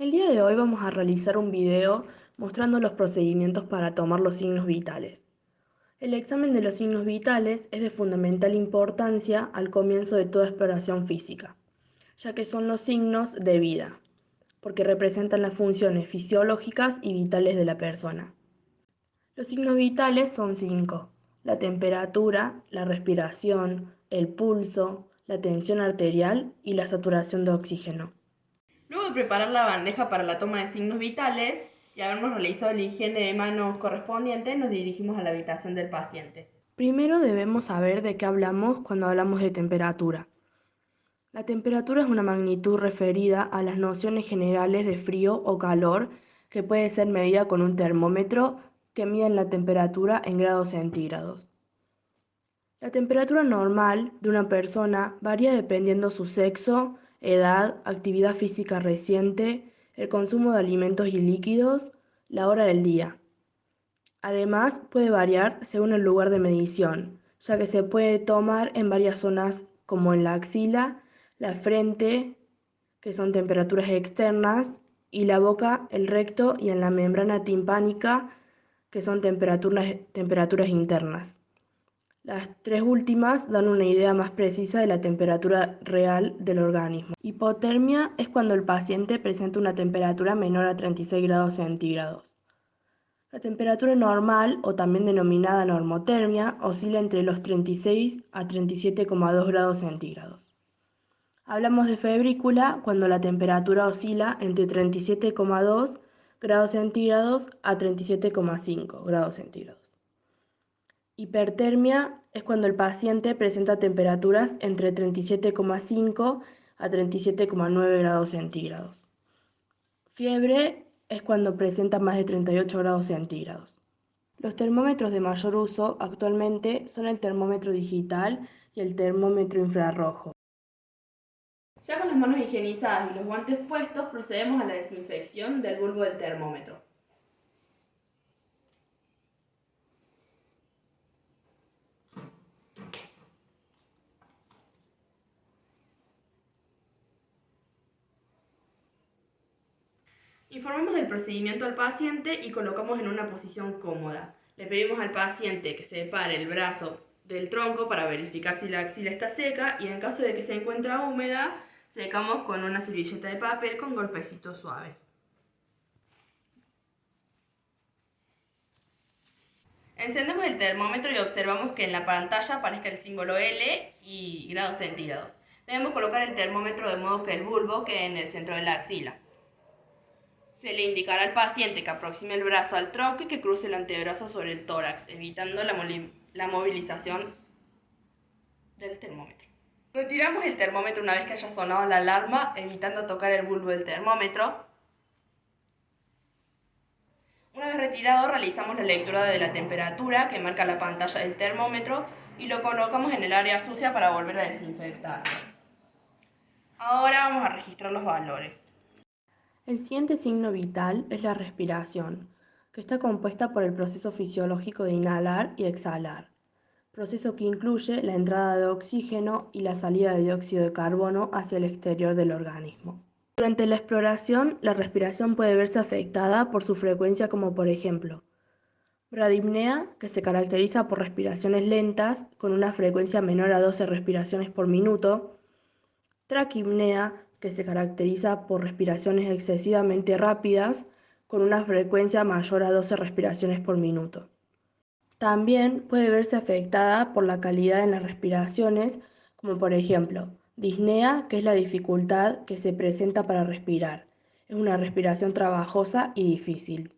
El día de hoy vamos a realizar un video mostrando los procedimientos para tomar los signos vitales. El examen de los signos vitales es de fundamental importancia al comienzo de toda exploración física, ya que son los signos de vida, porque representan las funciones fisiológicas y vitales de la persona. Los signos vitales son cinco: la temperatura, la respiración, el pulso, la tensión arterial y la saturación de oxígeno. Luego de preparar la bandeja para la toma de signos vitales y habernos realizado la higiene de manos correspondiente, nos dirigimos a la habitación del paciente. Primero debemos saber de qué hablamos cuando hablamos de temperatura. La temperatura es una magnitud referida a las nociones generales de frío o calor que puede ser medida con un termómetro que mide la temperatura en grados centígrados. La temperatura normal de una persona varía dependiendo su sexo, edad, actividad física reciente, el consumo de alimentos y líquidos, la hora del día. Además, puede variar según el lugar de medición, ya que se puede tomar en varias zonas como en la axila, la frente, que son temperaturas externas, y la boca, el recto y en la membrana timpánica, que son temperaturas internas. Las tres últimas dan una idea más precisa de la temperatura real del organismo. Hipotermia es cuando el paciente presenta una temperatura menor a 36 grados centígrados. La temperatura normal, o también denominada normotermia, oscila entre los 36 a 37,2 grados centígrados. Hablamos de febrícula cuando la temperatura oscila entre 37,2 grados centígrados a 37,5 grados centígrados. Hipertermia es cuando el paciente presenta temperaturas entre 37,5 a 37,9 grados centígrados. Fiebre es cuando presenta más de 38 grados centígrados. Los termómetros de mayor uso actualmente son el termómetro digital y el termómetro infrarrojo. Ya con las manos higienizadas y los guantes puestos, procedemos a la desinfección del bulbo del termómetro. Informamos del procedimiento al paciente y colocamos en una posición cómoda. Le pedimos al paciente que separe el brazo del tronco para verificar si la axila está seca y en caso de que se encuentre húmeda, secamos con una servilleta de papel con golpecitos suaves. Encendemos el termómetro y observamos que en la pantalla aparezca el símbolo L y grados centígrados. Debemos colocar el termómetro de modo que el bulbo quede en el centro de la axila. Se le indicará al paciente que aproxime el brazo al tronco y que cruce el antebrazo sobre el tórax, evitando la movilización del termómetro. Retiramos el termómetro una vez que haya sonado la alarma, evitando tocar el bulbo del termómetro. Una vez retirado, realizamos la lectura de la temperatura que marca la pantalla del termómetro y lo colocamos en el área sucia para volver a desinfectar. Ahora vamos a registrar los valores. El siguiente signo vital es la respiración, que está compuesta por el proceso fisiológico de inhalar y exhalar, proceso que incluye la entrada de oxígeno y la salida de dióxido de carbono hacia el exterior del organismo. Durante la exploración, la respiración puede verse afectada por su frecuencia, como por ejemplo, bradipnea, que se caracteriza por respiraciones lentas con una frecuencia menor a 12 respiraciones por minuto; traquipnea, que se caracteriza por respiraciones excesivamente rápidas con una frecuencia mayor a 12 respiraciones por minuto. También puede verse afectada por la calidad en las respiraciones, como por ejemplo, disnea, que es la dificultad que se presenta para respirar. Es una respiración trabajosa y difícil.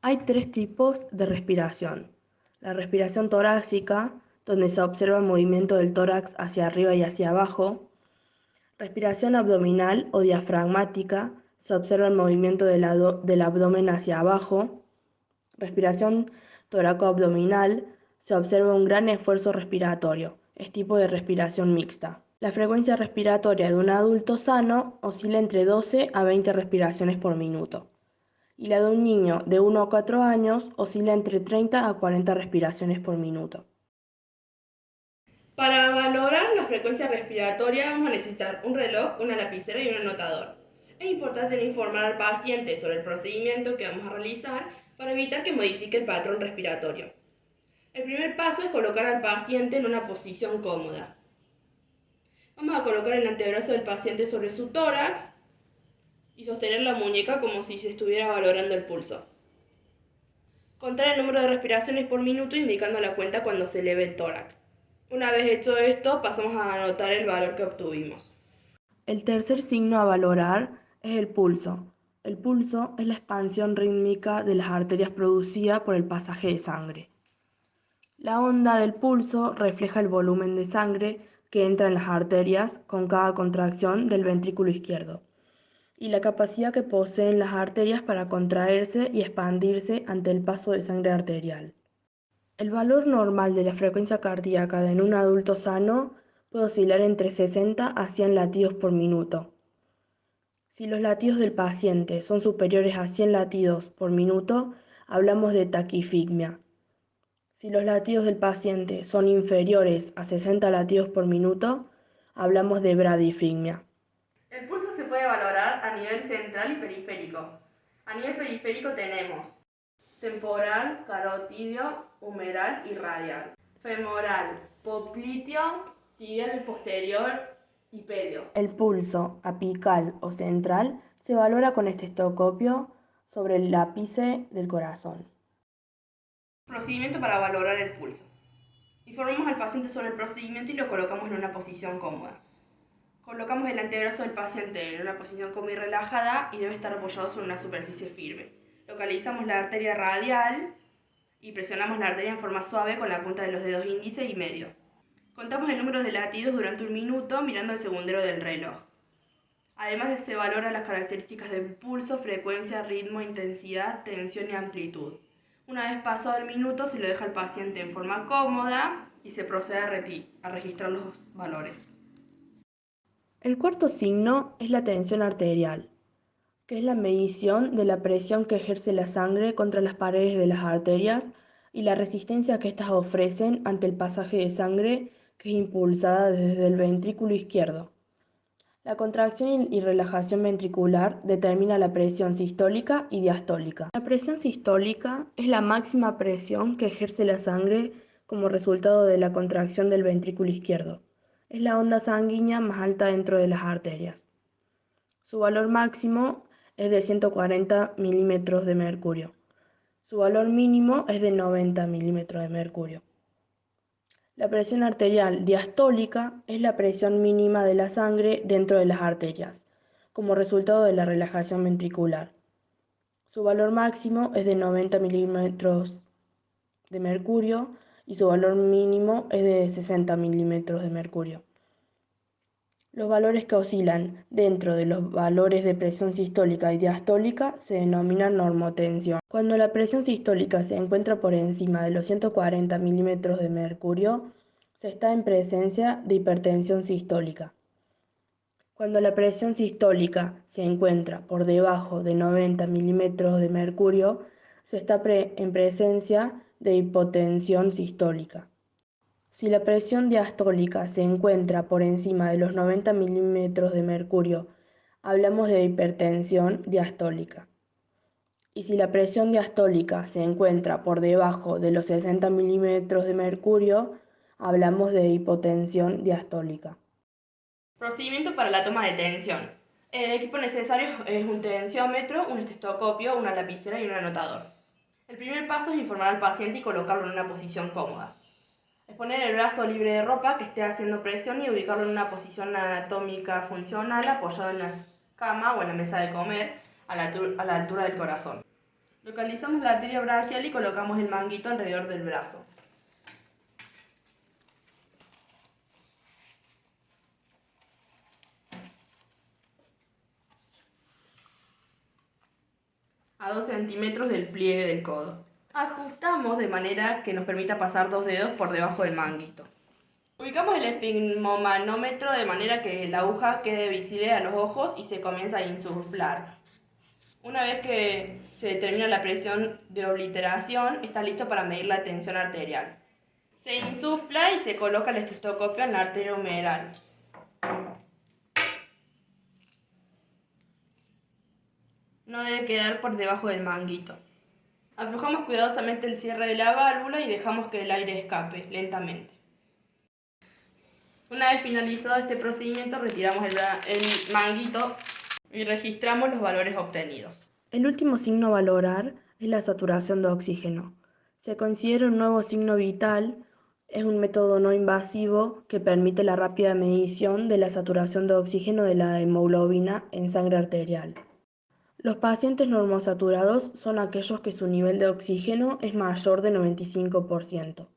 Hay tres tipos de respiración. La respiración torácica, donde se observa el movimiento del tórax hacia arriba y hacia abajo. Respiración abdominal o diafragmática, se observa el movimiento del abdomen hacia abajo. Respiración toracoabdominal, se observa un gran esfuerzo respiratorio. Es tipo de respiración mixta. La frecuencia respiratoria de un adulto sano oscila entre 12 a 20 respiraciones por minuto. Y la de un niño de 1 a 4 años oscila entre 30 a 40 respiraciones por minuto. Para valorar la frecuencia respiratoria vamos a necesitar un reloj, una lapicera y un anotador. Es importante informar al paciente sobre el procedimiento que vamos a realizar para evitar que modifique el patrón respiratorio. El primer paso es colocar al paciente en una posición cómoda. Vamos a colocar el antebrazo del paciente sobre su tórax y sostener la muñeca como si se estuviera valorando el pulso. Contar el número de respiraciones por minuto indicando la cuenta cuando se eleve el tórax. Una vez hecho esto, pasamos a anotar el valor que obtuvimos. El tercer signo a valorar es el pulso. El pulso es la expansión rítmica de las arterias producida por el pasaje de sangre. La onda del pulso refleja el volumen de sangre que entra en las arterias con cada contracción del ventrículo izquierdo y la capacidad que poseen las arterias para contraerse y expandirse ante el paso de sangre arterial. El valor normal de la frecuencia cardíaca en un adulto sano puede oscilar entre 60 a 100 latidos por minuto. Si los latidos del paciente son superiores a 100 latidos por minuto, hablamos de taquifigmia. Si los latidos del paciente son inferiores a 60 latidos por minuto, hablamos de bradifigmia. El pulso se puede valorar a nivel central y periférico. A nivel periférico tenemos temporal, carotidio, humeral y radial. Femoral, popliteo, tibial posterior y pedio. El pulso apical o central se valora con estetoscopio sobre el ápice del corazón. Procedimiento para valorar el pulso. Informamos al paciente sobre el procedimiento y lo colocamos en una posición cómoda. Colocamos el antebrazo del paciente en una posición cómoda y relajada y debe estar apoyado sobre una superficie firme. Localizamos la arteria radial y presionamos la arteria en forma suave con la punta de los dedos índice y medio. Contamos el número de latidos durante un minuto mirando el segundero del reloj. Además se valoran las características del pulso, frecuencia, ritmo, intensidad, tensión y amplitud. Una vez pasado el minuto se lo deja al paciente en forma cómoda y se procede a registrar los valores. El cuarto signo es la tensión arterial, que es la medición de la presión que ejerce la sangre contra las paredes de las arterias y la resistencia que éstas ofrecen ante el pasaje de sangre que es impulsada desde el ventrículo izquierdo. La contracción y relajación ventricular determina la presión sistólica y diastólica. La presión sistólica es la máxima presión que ejerce la sangre como resultado de la contracción del ventrículo izquierdo. Es la onda sanguínea más alta dentro de las arterias. Su valor máximo es de 140 milímetros de mercurio. Su valor mínimo es de 90 milímetros de mercurio. La presión arterial diastólica es la presión mínima de la sangre dentro de las arterias, como resultado de la relajación ventricular. Su valor máximo es de 90 milímetros de mercurio y su valor mínimo es de 60 milímetros de mercurio. Los valores que oscilan dentro de los valores de presión sistólica y diastólica se denominan normotensión. Cuando la presión sistólica se encuentra por encima de los 140 milímetros de mercurio, se está en presencia de hipertensión sistólica. Cuando la presión sistólica se encuentra por debajo de 90 milímetros de mercurio, se está en presencia de hipotensión sistólica. Si la presión diastólica se encuentra por encima de los 90 milímetros de mercurio, hablamos de hipertensión diastólica. Y si la presión diastólica se encuentra por debajo de los 60 milímetros de mercurio, hablamos de hipotensión diastólica. Procedimiento para la toma de tensión. El equipo necesario es un tensiómetro, un estetoscopio, una lapicera y un anotador. El primer paso es informar al paciente y colocarlo en una posición cómoda. Es poner el brazo libre de ropa que esté haciendo presión y ubicarlo en una posición anatómica funcional apoyado en la cama o en la mesa de comer a la altura del corazón. Localizamos la arteria braquial y colocamos el manguito alrededor del brazo. A 2 centímetros del pliegue del codo. Ajustamos de manera que nos permita pasar 2 dedos por debajo del manguito. Ubicamos el esfigmomanómetro de manera que la aguja quede visible a los ojos y se comienza a insuflar. Una vez que se determina la presión de obliteración, está listo para medir la tensión arterial. Se insufla y se coloca el estetoscopio en la arteria humeral. no debe quedar por debajo del manguito. Aflojamos cuidadosamente el cierre de la válvula y dejamos que el aire escape lentamente. Una vez finalizado este procedimiento, retiramos el manguito y registramos los valores obtenidos. El último signo a valorar es la saturación de oxígeno. Se considera un nuevo signo vital, es un método no invasivo que permite la rápida medición de la saturación de oxígeno de la hemoglobina en sangre arterial. Los pacientes normosaturados son aquellos que su nivel de oxígeno es mayor de 95%.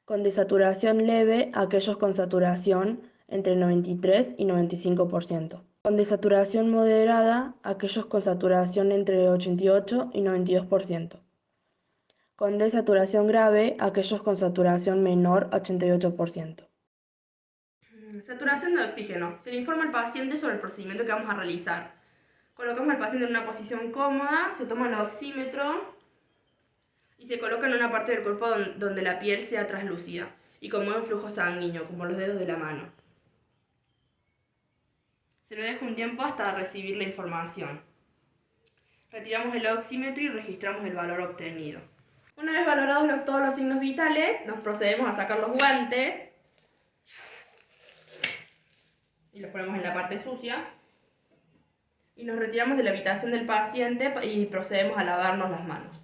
Con desaturación leve, aquellos con saturación entre 93 y 95%. Con desaturación moderada, aquellos con saturación entre 88 y 92%. Con desaturación grave, aquellos con saturación menor a 88%. Saturación de oxígeno. Se le informa al paciente sobre el procedimiento que vamos a realizar. Colocamos al paciente en una posición cómoda, se toma el oxímetro y se coloca en una parte del cuerpo donde la piel sea translúcida y con buen flujo sanguíneo, como los dedos de la mano. Se le deja un tiempo hasta recibir la información. Retiramos el oxímetro y registramos el valor obtenido. Una vez valorados todos los signos vitales, nos procedemos a sacar los guantes y los ponemos en la parte sucia y nos retiramos de la habitación del paciente y procedemos a lavarnos las manos.